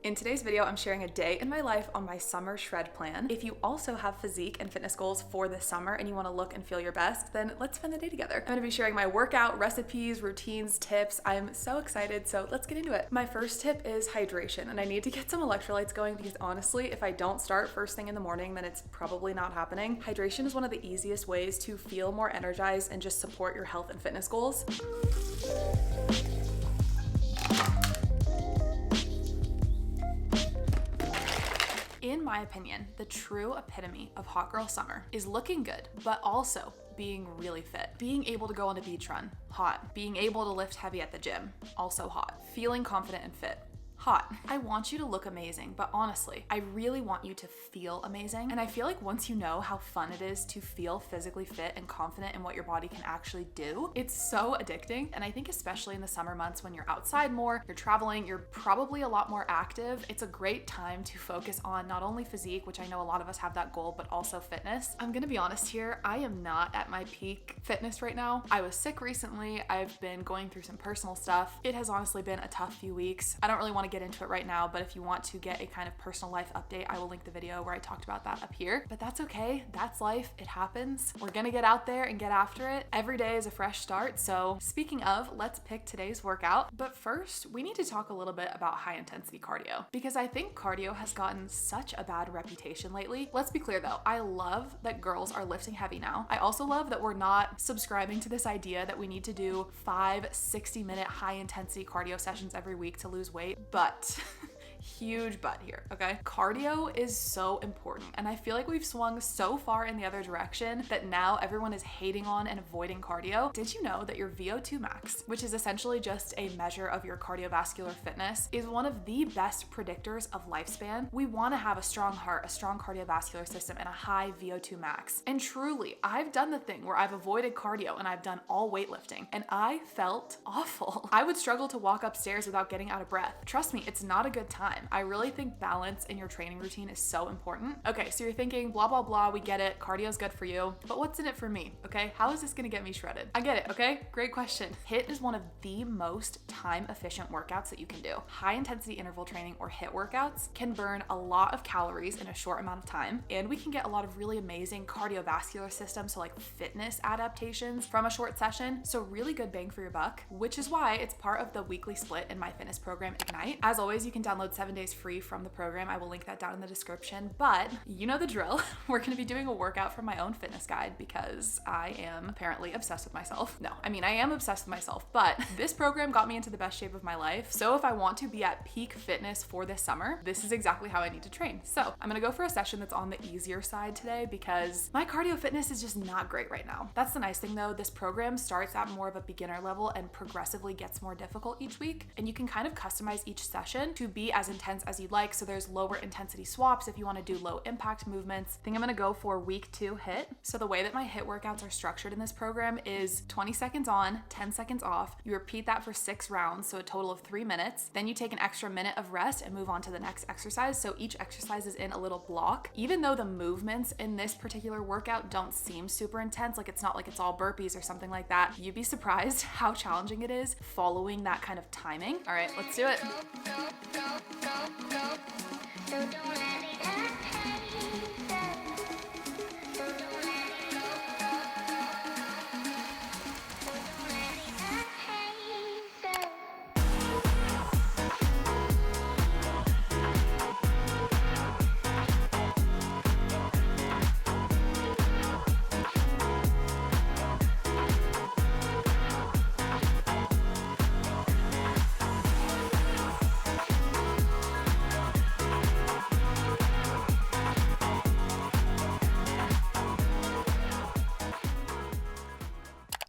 In today's video, I'm sharing a day in my life on my summer shred plan. If you also have physique and fitness goals for this summer and you want to look and feel your best, then let's spend the day together. I'm going to be sharing my workout, recipes, routines, tips. I'm so excited, so let's get into it. My first tip is hydration, and I need to get some electrolytes going because honestly, if I don't start first thing in the morning, then it's probably not happening. Hydration is one of the easiest ways to feel more energized and just support your health and fitness goals. In my opinion, the true epitome of hot girl summer is looking good, but also being really fit. Being able to go on a beach run, hot. Being able to lift heavy at the gym, also hot. Feeling confident and fit, hot. I want you to look amazing, but honestly, I really want you to feel amazing. And I feel like once you know how fun it is to feel physically fit and confident in what your body can actually do, it's so addicting. And I think especially in the summer months when you're outside more, you're traveling, you're probably a lot more active. It's a great time to focus on not only physique, which I know a lot of us have that goal, but also fitness. I'm gonna be honest here, I am not at my peak fitness right now. I was sick recently. I've been going through some personal stuff. It has honestly been a tough few weeks. I don't really want to get into it right now, but if you want to get a kind of personal life update, I will link the video where I talked about that up here. But that's okay. That's life. It happens. We're gonna get out there and get after it. Every day is a fresh start. So speaking of, let's pick today's workout. But first, we need to talk a little bit about high intensity cardio because I think cardio has gotten such a bad reputation lately. Let's be clear though, I love that girls are lifting heavy now. I also love that we're not subscribing to this idea that we need to do 5 60-minute high intensity cardio sessions every week to lose weight, but huge but here, okay? Cardio is so important, and I feel like we've swung so far in the other direction that now everyone is hating on and avoiding cardio. Did you know that your VO2 max, which is essentially just a measure of your cardiovascular fitness, is one of the best predictors of lifespan? We want to have a strong heart, a strong cardiovascular system, and a high VO2 max. And truly, I've done the thing where I've avoided cardio and I've done all weightlifting, and I felt awful. I would struggle to walk upstairs without getting out of breath. Trust me, it's not a good time. I really think balance in your training routine is so important. Okay, so you're thinking, blah, blah, blah, we get it, cardio's good for you, but what's in it for me, okay? How is this gonna get me shredded? I get it, okay? Great question. HIIT is one of the most time-efficient workouts that you can do. High-intensity interval training, or HIIT workouts, can burn a lot of calories in a short amount of time, and we can get a lot of really amazing cardiovascular systems, so like fitness adaptations from a short session, so really good bang for your buck, which is why it's part of the weekly split in my fitness program, Ignite. As always, you can download 7 days free from the program. I will link that down in the description, but you know the drill. We're gonna be doing a workout from my own fitness guide because I am apparently obsessed with myself. No, I mean, I am obsessed with myself, but this program got me into the best shape of my life. So if I want to be at peak fitness for this summer, this is exactly how I need to train. So I'm gonna go for a session that's on the easier side today because my cardio fitness is just not great right now. That's the nice thing though. This program starts at more of a beginner level and progressively gets more difficult each week. And you can kind of customize each session to be as intense as you'd like. So there's lower intensity swaps if you want to do low impact movements. I think I'm going to go for week 2 HIIT. So the way that my HIIT workouts are structured in this program is 20 seconds on, 10 seconds off. You repeat that for 6 rounds, so a total of 3 minutes. Then you take an extra minute of rest and move on to the next exercise. So each exercise is in a little block. Even though the movements in this particular workout don't seem super intense, like it's not like it's all burpees or something like that, you'd be surprised how challenging it is following that kind of timing. All right, let's do it. So don't let me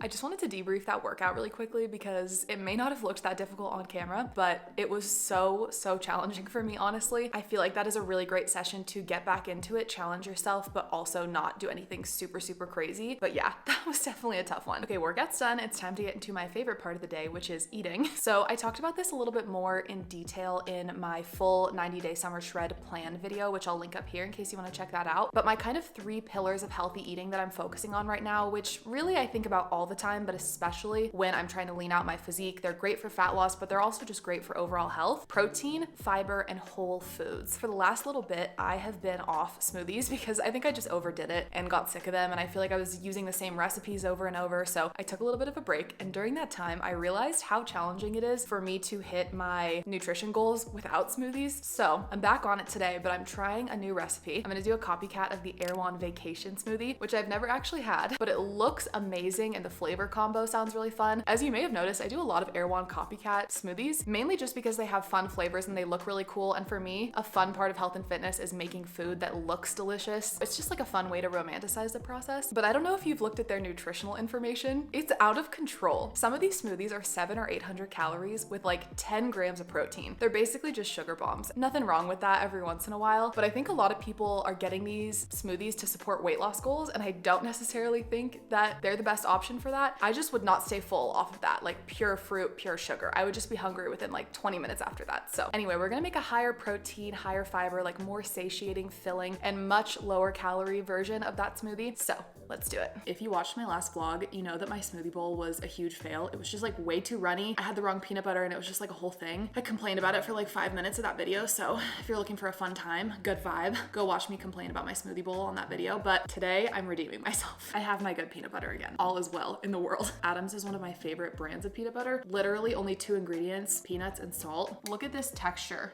I just wanted to debrief that workout really quickly because it may not have looked that difficult on camera, but it was so challenging for me, honestly. I feel like that is a really great session to get back into it, challenge yourself, but also not do anything super crazy. But yeah, that was definitely a tough one. Okay, workout's done. It's time to get into my favorite part of the day, which is eating. So I talked about this a little bit more in detail in my full 90-day summer shred plan video, which I'll link up here in case you want to check that out. But my kind of 3 pillars of healthy eating that I'm focusing on right now, which really I think about all the time, but especially when I'm trying to lean out my physique. They're great for fat loss, but they're also just great for overall health. Protein, fiber, and whole foods. For the last little bit, I have been off smoothies because I think I just overdid it and got sick of them, and I feel like I was using the same recipes over and over, so I took a little bit of a break, and during that time, I realized how challenging it is for me to hit my nutrition goals without smoothies. So I'm back on it today, but I'm trying a new recipe. I'm gonna do a copycat of the erewhon vacation smoothie, which I've never actually had, but it looks amazing and the flavor combo sounds really fun. As you may have noticed, I do a lot of erewhon copycat smoothies, mainly just because they have fun flavors and they look really cool. And for me, a fun part of health and fitness is making food that looks delicious. It's just like a fun way to romanticize the process. But I don't know if you've looked at their nutritional information. It's out of control. Some of these smoothies are 700 or 800 calories with like 10 grams of protein. They're basically just sugar bombs. Nothing wrong with that every once in a while, but I think a lot of people are getting these smoothies to support weight loss goals, and I don't necessarily think that they're the best option for that. I just would not stay full off of that, like pure fruit, pure sugar. I would just be hungry within like 20 minutes after that. So anyway, we're gonna make a higher protein, higher fiber, like more satiating, filling, and much lower calorie version of that smoothie. So let's do it. If you watched my last vlog, you know that my smoothie bowl was a huge fail. It was just like way too runny. I had the wrong peanut butter and it was just like a whole thing. I complained about it for like 5 minutes of that video. So if you're looking for a fun time, good vibe, go watch me complain about my smoothie bowl on that video. But today I'm redeeming myself. I have my good peanut butter again. All is well in the world. Adams is one of my favorite brands of peanut butter. Literally only 2 ingredients, peanuts and salt. Look at this texture.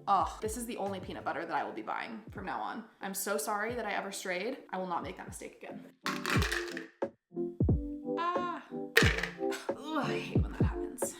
Oh, this is the only peanut butter that I will be buying from now on. I'm so sorry that I ever strayed. I will not make that mistake again. Ah. Ugh, I hate when that happens.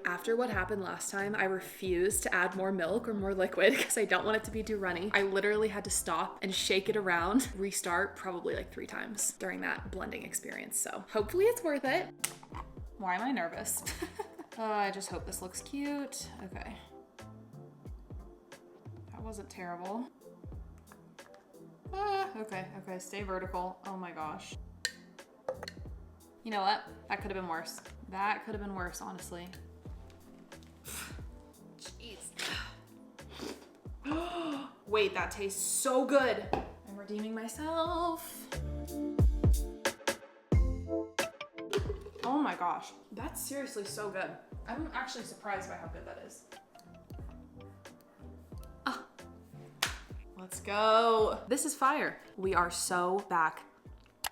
After what happened last time, I refused to add more milk or more liquid because I don't want it to be too runny. I literally had to stop and shake it around, restart probably like 3 times during that blending experience. So hopefully it's worth it. Why am I nervous? I just hope this looks cute. Okay. That wasn't terrible. Okay, stay vertical. Oh my gosh. You know what? That could have been worse. That could have been worse, honestly. Wait, that tastes so good. I'm redeeming myself. Oh my gosh, that's seriously so good. I'm actually surprised by how good that is. Ah. Let's go. This is fire. We are so back.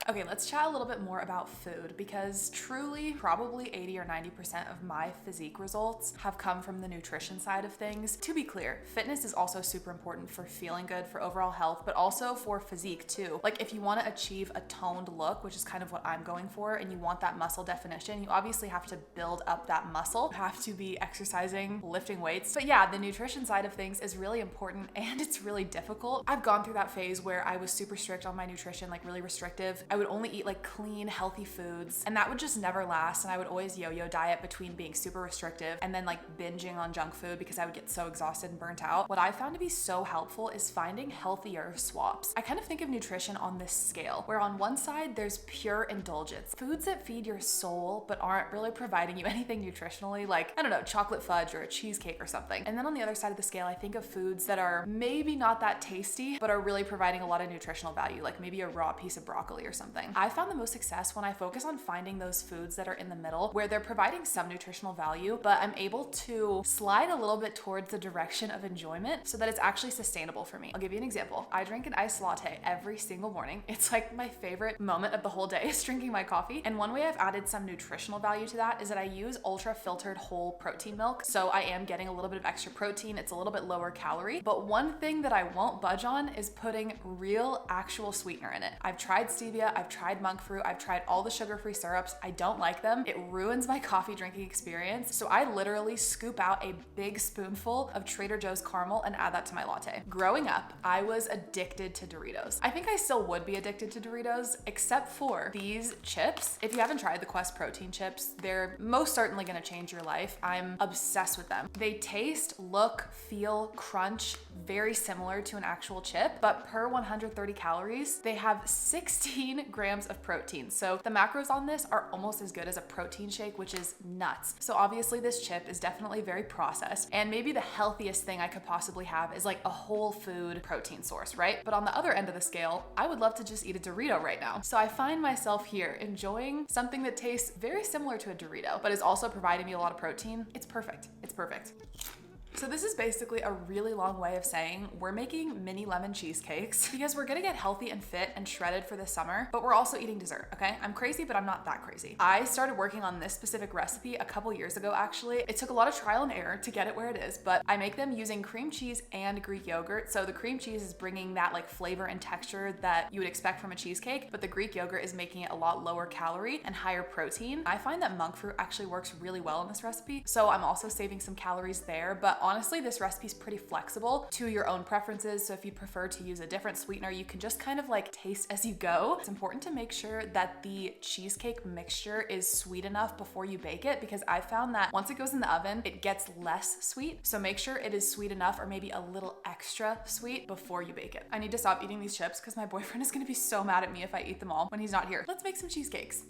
Okay, let's chat a little bit more about food because truly probably 80 or 90% of my physique results have come from the nutrition side of things. To be clear, fitness is also super important for feeling good, for overall health, but also for physique too. Like if you want to achieve a toned look, which is kind of what I'm going for, and you want that muscle definition, you obviously have to build up that muscle. You have to be exercising, lifting weights. But yeah, the nutrition side of things is really important and it's really difficult. I've gone through that phase where I was super strict on my nutrition, like really restrictive. I would only eat like clean, healthy foods, and that would just never last. And I would always yo-yo diet between being super restrictive and then like binging on junk food because I would get so exhausted and burnt out. What I found to be so helpful is finding healthier swaps. I kind of think of nutrition on this scale, where on one side there's pure indulgence, foods that feed your soul but aren't really providing you anything nutritionally, like, I don't know, chocolate fudge or a cheesecake or something. And then on the other side of the scale, I think of foods that are maybe not that tasty, but are really providing a lot of nutritional value, like maybe a raw piece of broccoli or something. I found the most success when I focus on finding those foods that are in the middle, where they're providing some nutritional value, but I'm able to slide a little bit towards the direction of enjoyment so that it's actually sustainable for me. I'll give you an example. I drink an iced latte every single morning. It's like my favorite moment of the whole day is drinking my coffee. And one way I've added some nutritional value to that is that I use ultra filtered whole protein milk. So I am getting a little bit of extra protein. It's a little bit lower calorie, but one thing that I won't budge on is putting real actual sweetener in it. I've tried stevia, I've tried monk fruit, I've tried all the sugar-free syrups. I don't like them. It ruins my coffee drinking experience. So I literally scoop out a big spoonful of Trader Joe's caramel and add that to my latte. Growing up, I was addicted to Doritos. I think I still would be addicted to Doritos, except for these chips. If you haven't tried the Quest protein chips, they're most certainly gonna change your life. I'm obsessed with them. They taste, look, feel, crunch very similar to an actual chip, but per 130 calories, they have 16 15 grams of protein. So the macros on this are almost as good as a protein shake, which is nuts. So obviously this chip is definitely very processed, and maybe the healthiest thing I could possibly have is like a whole food protein source, right? But on the other end of the scale, I would love to just eat a Dorito right now. So I find myself here enjoying something that tastes very similar to a Dorito, but is also providing me a lot of protein. It's perfect. It's perfect. So this is basically a really long way of saying we're making mini lemon cheesecakes because we're gonna get healthy and fit and shredded for the summer, but we're also eating dessert, okay? I'm crazy, but I'm not that crazy. I started working on this specific recipe a couple years ago, actually. It took a lot of trial and error to get it where it is, but I make them using cream cheese and Greek yogurt. So the cream cheese is bringing that like flavor and texture that you would expect from a cheesecake, but the Greek yogurt is making it a lot lower calorie and higher protein. I find that monk fruit actually works really well in this recipe, so I'm also saving some calories there, but honestly, this recipe is pretty flexible to your own preferences. So if you prefer to use a different sweetener, you can just kind of like taste as you go. It's important to make sure that the cheesecake mixture is sweet enough before you bake it, because I found that once it goes in the oven, it gets less sweet. So make sure it is sweet enough, or maybe a little extra sweet, before you bake it. I need to stop eating these chips because my boyfriend is gonna be so mad at me if I eat them all when he's not here. Let's make some cheesecakes.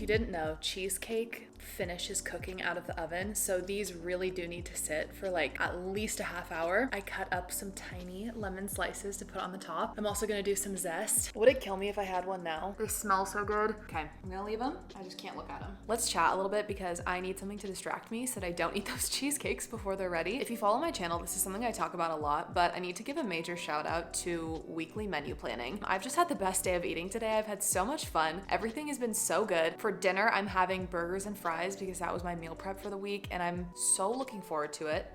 Didn't know, cheesecake finishes cooking out of the oven, so these really do need to sit for like at least a half hour. I cut up some tiny lemon slices to put on the top. I'm also gonna do some zest. Would it kill me if I had one now? They smell so good. Okay, I'm gonna leave them. I just can't look at them. Let's chat a little bit because I need something to distract me so that I don't eat those cheesecakes before they're ready. If you follow my channel, this is something I talk about a lot, but I need to give a major shout out to weekly menu planning. I've just had the best day of eating today. I've had so much fun. Everything has been so good. For dinner, I'm having burgers and fries because that was my meal prep for the week, and I'm so looking forward to it.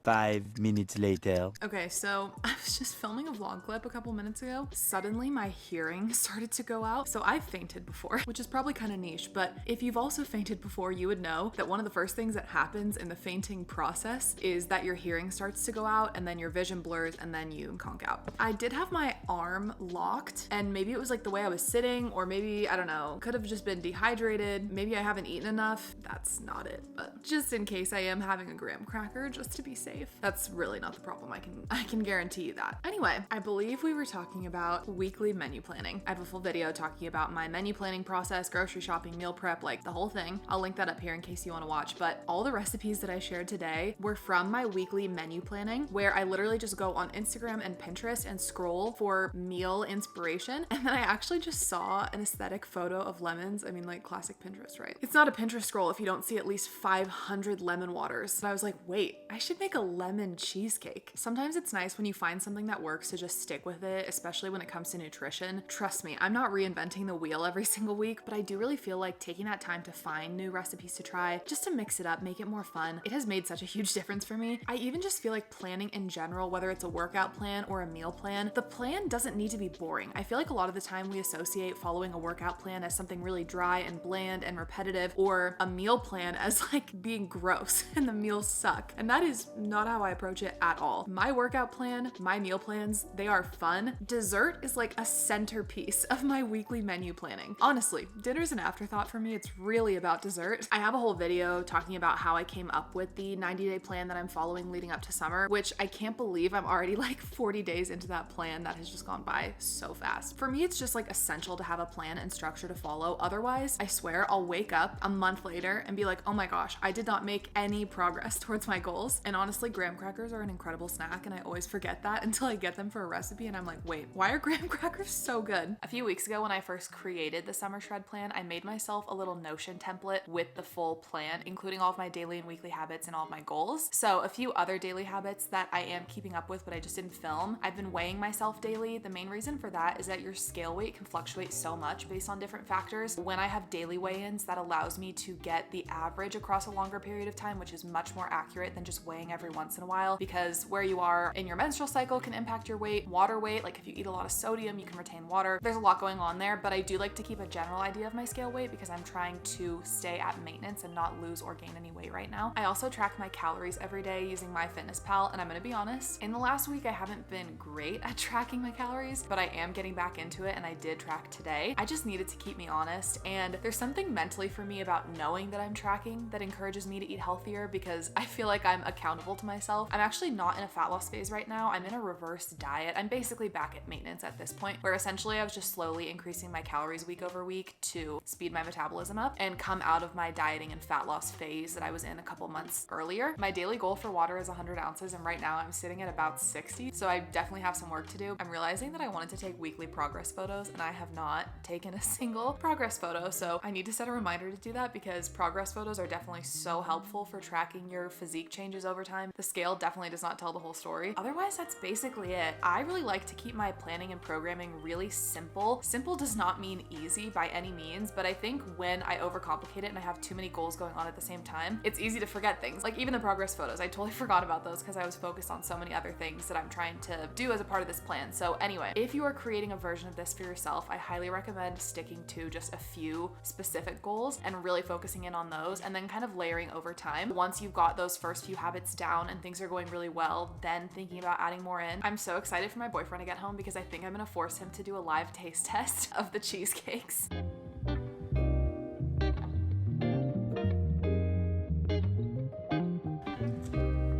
5 minutes later. Okay, so I was just filming a vlog clip a couple minutes ago. Suddenly my hearing started to go out. So I've fainted before, which is probably kind of niche, but if you've also fainted before, you would know that one of the first things that happens in the fainting process is that your hearing starts to go out, and then your vision blurs, and then you conk out. I did have my arm locked, and maybe it was like the way I was sitting, or maybe, I don't know, could have just been dehydrated. Maybe I haven't eaten enough. That's not it, but just in case I am having a graham cracker just to be safe. That's really not the problem. I can guarantee you that. Anyway, I believe we were talking about weekly menu planning. I have a full video talking about my menu planning process, grocery shopping, meal prep, like the whole thing. I'll link that up here in case you want to watch, but all the recipes that I shared today were from my weekly menu planning, where I literally just go on Instagram and Pinterest and scroll for meal inspiration, and then I actually just saw an aesthetic photo of lemons. I mean, like classic Pinterest, right? It's not a Pinterest scroll if you don't see at least 500 lemon waters. And I was like, wait, I should make a lemon cheesecake. Sometimes it's nice when you find something that works to just stick with it, especially when it comes to nutrition. Trust me, I'm not reinventing the wheel every single week, but I do really feel like taking that time to find new recipes to try, just to mix it up, make it more fun. It has made such a huge difference for me. I even just feel like planning in general, whether it's a workout plan or a meal plan, the plan doesn't need to be boring. I feel like a lot of the time we associate following a workout plan as something really dry and bland and repetitive, or a meal plan as like being gross and the meals suck. And that is not not how I approach it at all. My workout plan, my meal plans, they are fun. Dessert is like a centerpiece of my weekly menu planning. Honestly, dinner's an afterthought for me. It's really about dessert. I have a whole video talking about how I came up with the 90-day plan that I'm following leading up to summer, which I can't believe I'm already like 40 days into that plan. That has just gone by so fast. For me, it's just like essential to have a plan and structure to follow. Otherwise, I swear I'll wake up a month later and be like, oh my gosh, I did not make any progress towards my goals. And honestly, graham crackers are an incredible snack, and I always forget that until I get them for a recipe and I'm like, wait, why are graham crackers so good? A few weeks ago when I first created the summer shred plan, I made myself a little Notion template with the full plan, including all of my daily and weekly habits and all of my goals. So a few other daily habits that I am keeping up with, but I just didn't film. I've been weighing myself daily. The main reason for that is that your scale weight can fluctuate so much based on different factors. When I have daily weigh-ins, that allows me to get the average across a longer period of time, which is much more accurate than just weighing every once in a while, because where you are in your menstrual cycle can impact your weight. Water weight, like if you eat a lot of sodium, you can retain water. There's a lot going on there, but I do like to keep a general idea of my scale weight because I'm trying to stay at maintenance and not lose or gain any weight right now. I also track my calories every day using MyFitnessPal, and I'm gonna be honest, in the last week I haven't been great at tracking my calories, but I am getting back into it, and I did track today. I just needed to keep me honest, and there's something mentally for me about knowing that I'm tracking that encourages me to eat healthier because I feel like I'm accountable to myself. I'm actually not in a fat loss phase right now. I'm in a reverse diet. I'm basically back at maintenance at this point, where essentially I was just slowly increasing my calories week over week to speed my metabolism up and come out of my dieting and fat loss phase that I was in a couple months earlier. My daily goal for water is 100 ounces, and right now I'm sitting at about 60, so I definitely have some work to do. I'm realizing that I wanted to take weekly progress photos, and I have not taken a single progress photo, so I need to set a reminder to do that because progress photos are definitely so helpful for tracking your physique changes over time. The scale definitely does not tell the whole story. Otherwise, that's basically it. I really like to keep my planning and programming really simple. Simple does not mean easy by any means, but I think when I overcomplicate it and I have too many goals going on at the same time, it's easy to forget things. Like even the progress photos, I totally forgot about those because I was focused on so many other things that I'm trying to do as a part of this plan. So anyway, if you are creating a version of this for yourself, I highly recommend sticking to just a few specific goals and really focusing in on those, and then kind of layering over time. Once you've got those first few habits down and things are going really well, then thinking about adding more in. I'm so excited for my boyfriend to get home because I think I'm gonna force him to do a live taste test of the cheesecakes.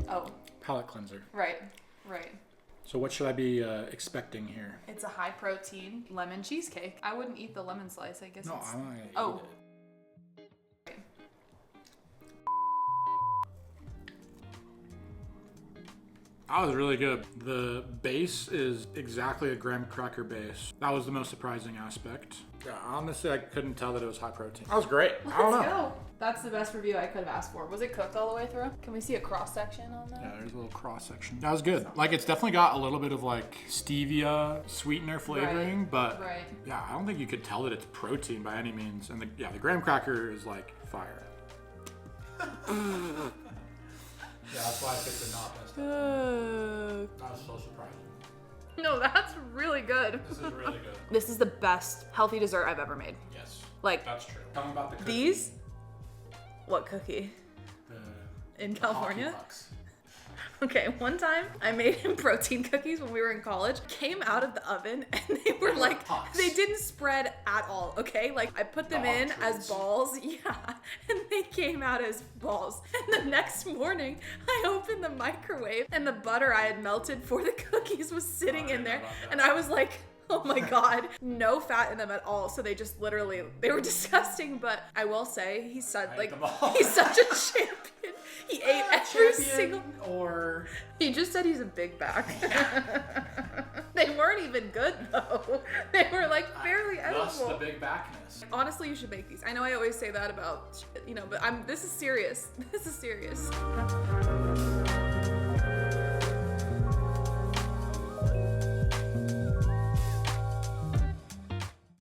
Oh. Palate cleanser. Right. So what should I be expecting here? It's a high protein lemon cheesecake. I wouldn't eat the lemon slice, I guess. No, I'm not gonna eat Oh. it. That was really good. The base is exactly a graham cracker base. That was the most surprising aspect. Yeah, honestly, I couldn't tell that it was high protein. That was great. I don't know. Let's go. That's the best review I could have asked for. Was it cooked all the way through? Can we see a cross section on that? Yeah, there's a little cross section. That was good. Like, it's definitely got a little bit of like stevia sweetener flavoring, but yeah, I don't think you could tell that it's protein by any means. And the graham cracker is like fire. Yeah, that's why I picked the not best. That was so surprising. No, that's really good. This is really good. This is the best healthy dessert I've ever made. Yes. Like, that's true. Tell me about the cookie. These? What cookie? In California? Okay, one time I made him protein cookies when we were in college. Came out of the oven and they were like, they didn't spread at all, okay? Like I put them in as balls, yeah, and they came out as balls. And the next morning I opened the microwave and the butter I had melted for the cookies was sitting in there. And I was like, oh my God, no fat in them at all. So they just literally, they were disgusting, but I will say he's such a champion. He ate every single, or he just said he's a big back. They weren't even good though. They were like barely edible. Thus the big backness. Honestly, you should make these. I know I always say that about, but this is serious. This is serious.